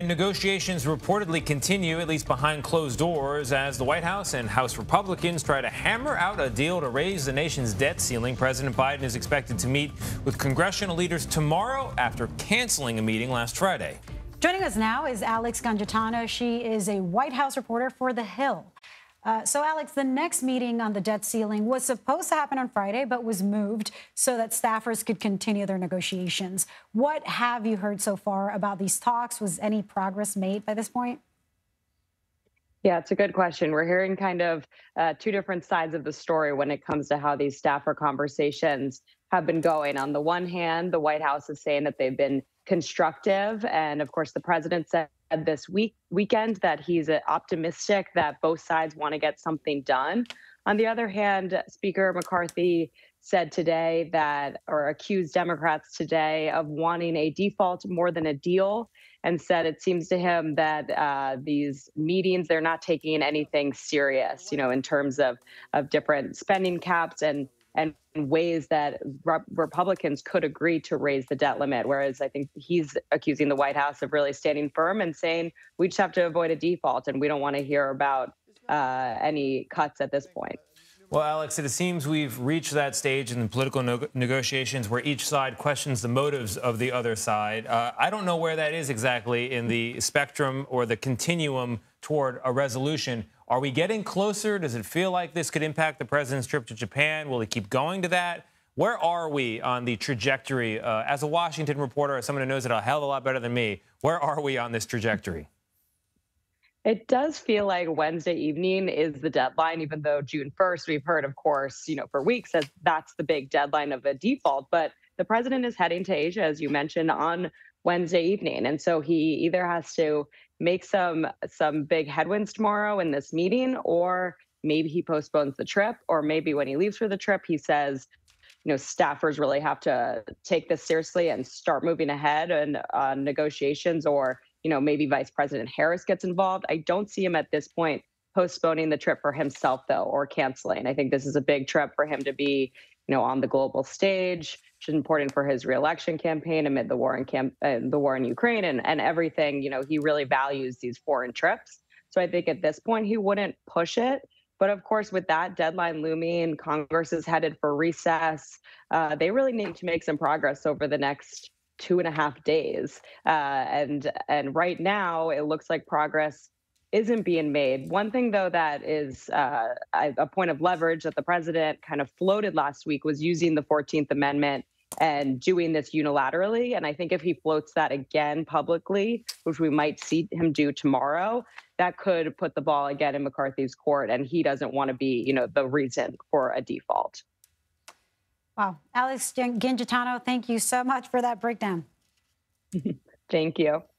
Negotiations reportedly continue, at least behind closed doors, as the White House and House Republicans try to hammer out a deal to raise the nation's debt ceiling. President Biden is expected to meet with congressional leaders tomorrow after canceling a meeting last Friday. Joining us now is Alex Gangitano. She is a White House reporter for The Hill. So, Alex, the next meeting on the debt ceiling was supposed to happen on Friday, but was moved so that staffers could continue their negotiations. What have you heard so far about these talks? Was any progress made by this point? Yeah, it's a good question. We're hearing kind of two different sides of the story when it comes to how these staffer conversations have been going. On the one hand, the White House is saying that they've been constructive. And of course, the president said this weekend that he's optimistic that both sides want to get something done. On the other hand, Speaker McCarthy said today that, or accused Democrats today of wanting a default more than a deal, and said it seems to him that these meetings, they're not taking anything serious, in terms of different spending caps and ways that Republicans could agree to raise the debt limit. Whereas I think he's accusing the White House of really standing firm and saying we just have to avoid a default and we don't want to hear about any cuts at this point. Well, Alex, it seems we've reached that stage in the political negotiations where each side questions the motives of the other side. I don't know where that is exactly in the spectrum or the continuum toward a resolution. Are we getting closer? Does it feel like this could impact the president's trip to Japan? Will he keep going to that? Where are we on the trajectory? As a Washington reporter, as someone who knows it a hell of a lot better than me, where are we on this trajectory? It does feel like Wednesday evening is the deadline, even though June 1st, we've heard, of course, for weeks that that's the big deadline of a default. But the president is heading to Asia, as you mentioned, on Wednesday evening. And so he either has to make some big headwinds tomorrow in this meeting, or maybe he postpones the trip, or maybe when he leaves for the trip, he says, staffers really have to take this seriously and start moving ahead and negotiations, or maybe Vice President Harris gets involved. I don't see him at this point postponing the trip for himself, though, or canceling. I think this is a big trip for him to be, on the global stage, which is important for his reelection campaign amid the war in Ukraine and everything. He really values these foreign trips. So I think at this point he wouldn't push it. But of course, with that deadline looming, Congress is headed for recess. They really need to make some progress over the next 2.5 days. And right now, it looks like progress isn't being made. One thing, though, that is a point of leverage that the president kind of floated last week was using the 14th Amendment and doing this unilaterally. And I think if he floats that again publicly, which we might see him do tomorrow, that could put the ball again in McCarthy's court. And he doesn't want to be, the reason for a default. Wow. Alex Gangitano, thank you so much for that breakdown. Thank you.